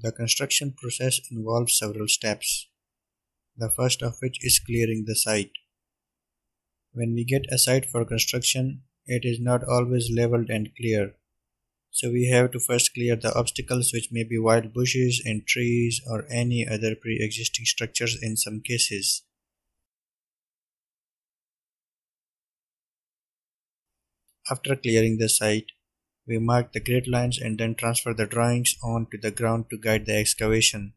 The construction process involves several steps, the first of which is clearing the site. When we get a site for construction, it is not always leveled and clear. So we have to first clear the obstacles, which may be wild bushes and trees or any other pre-existing structures in some cases. After clearing the site, we mark the grid lines and then transfer the drawings onto the ground to guide the excavation.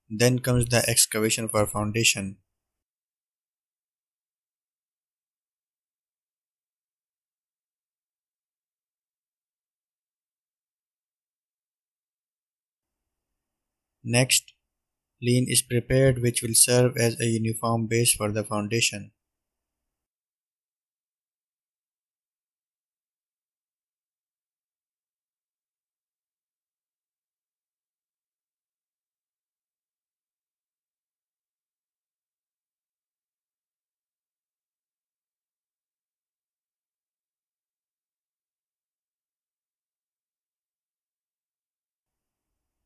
Then comes the excavation for foundation. Next, lean is prepared, which will serve as a uniform base for the foundation.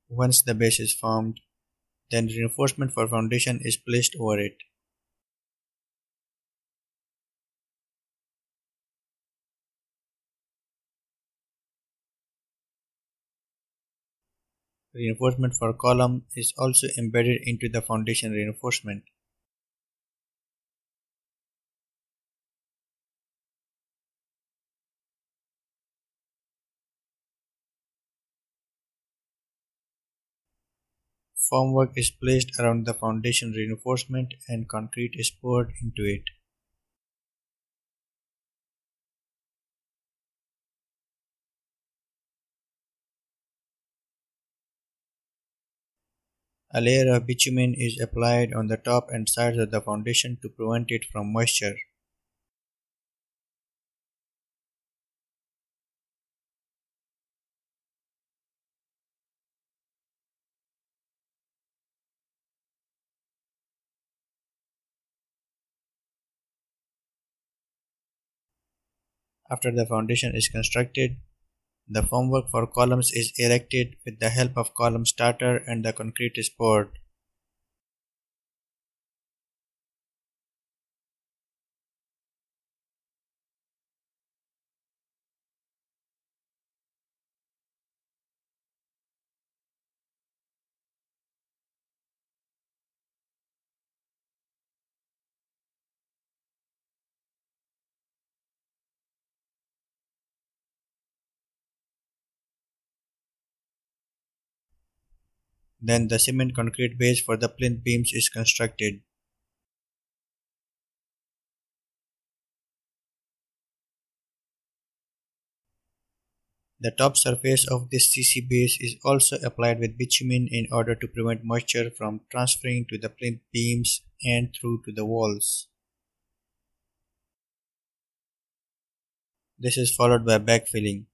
Once the base is formed, then reinforcement for foundation is placed over it. Reinforcement for column is also embedded into the foundation reinforcement. Formwork is placed around the foundation reinforcement and concrete is poured into it. A layer of bitumen is applied on the top and sides of the foundation to prevent it from moisture. After the foundation is constructed, the formwork for columns is erected with the help of column starter and the concrete is poured. Then the cement concrete base for the plinth beams is constructed. The top surface of this CC base is also applied with bitumen in order to prevent moisture from transferring to the plinth beams and through to the walls. This is followed by backfilling.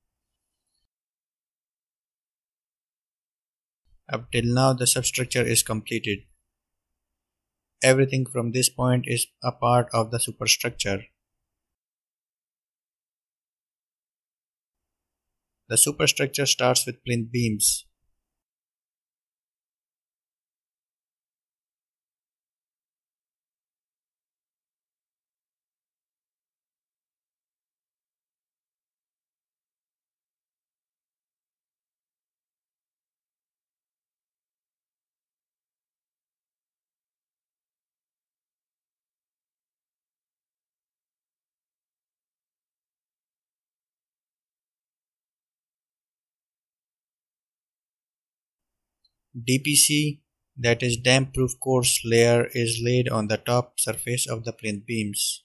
Up till now the substructure is completed. Everything from this point is a part of the superstructure. The superstructure starts with plinth beams. DPC, that is damp proof course layer, is laid on the top surface of the plinth beams.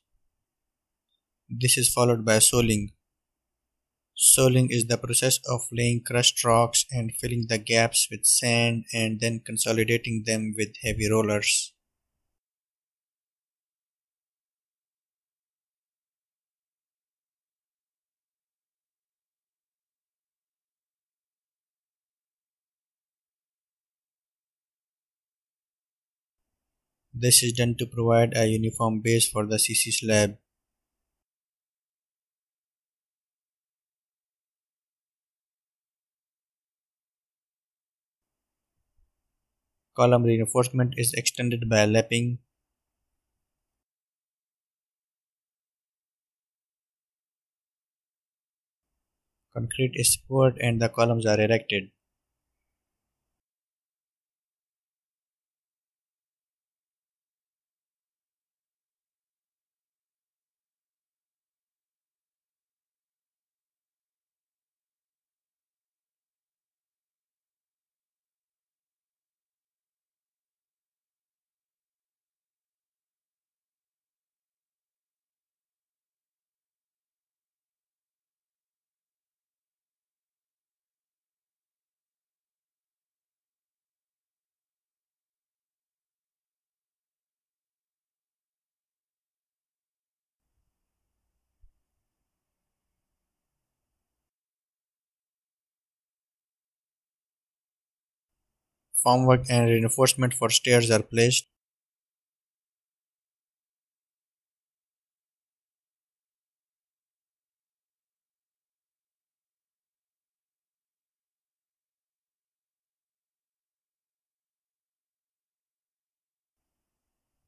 This is followed by soling. Soling is the process of laying crushed rocks and filling the gaps with sand and then consolidating them with heavy rollers. This is done to provide a uniform base for the CC slab. Column reinforcement is extended by lapping. Concrete is poured and the columns are erected. Formwork and reinforcement for stairs are placed.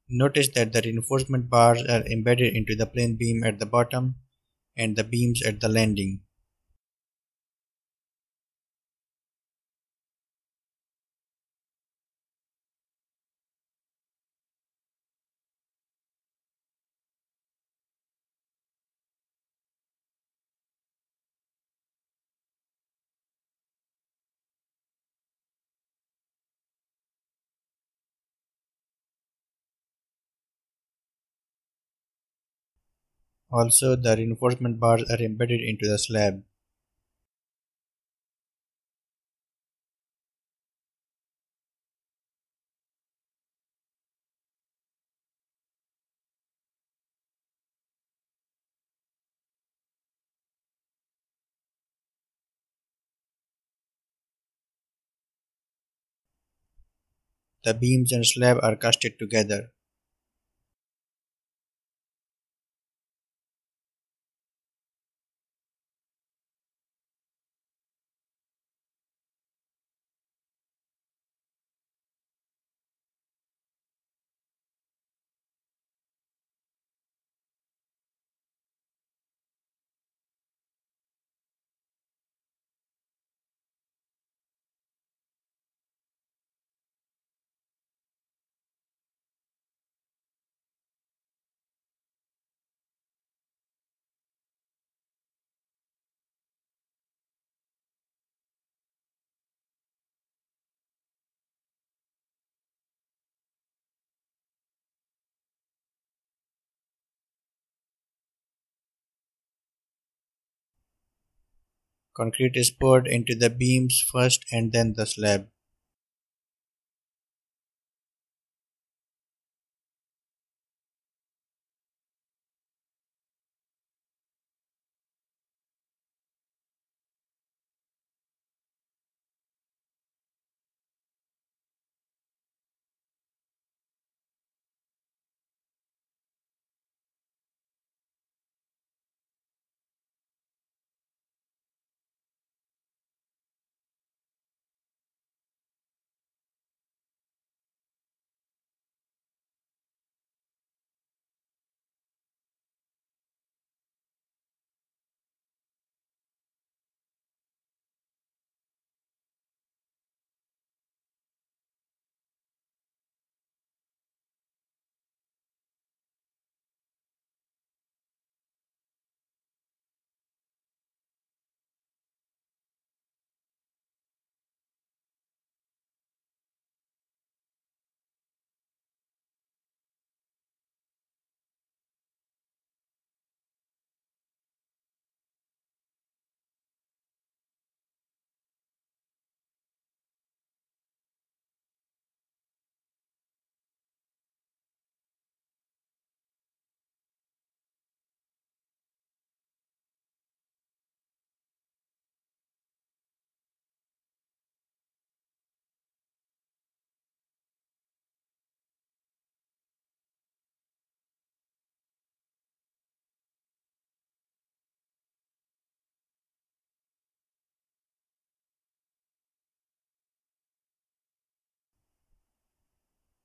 Notice that the reinforcement bars are embedded into the plain beam at the bottom and the beams at the landing. Also, the reinforcement bars are embedded into the slab. The beams and slab are casted together. Concrete is poured into the beams first and then the slab.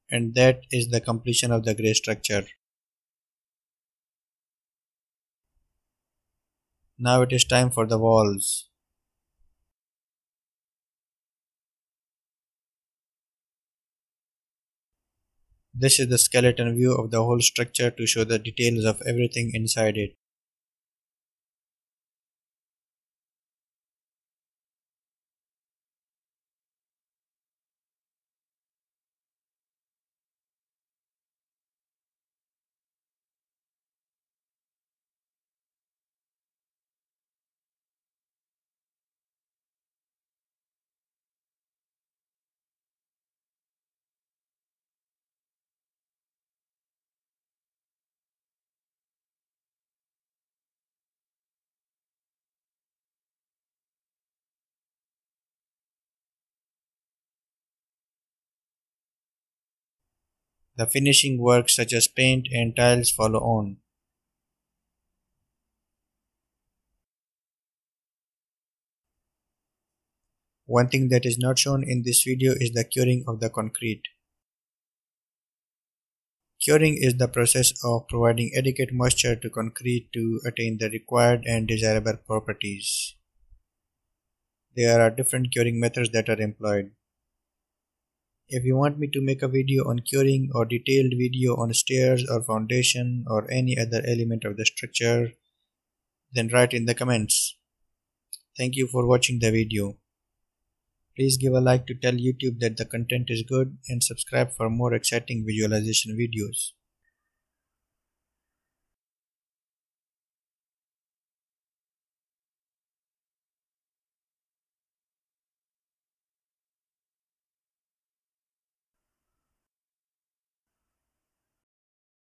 And that is the completion of the grey structure. Now it is time for the walls. This is the skeleton view of the whole structure to show the details of everything inside it. The finishing work such as paint and tiles follow on. One thing that is not shown in this video is the curing of the concrete. Curing is the process of providing adequate moisture to concrete to attain the required and desirable properties. There are different curing methods that are employed. If you want me to make a video on curing or detailed video on stairs or foundation or any other element of the structure, then write in the comments. Thank you for watching the video. Please give a like to tell YouTube that the content is good and subscribe for more exciting visualization videos.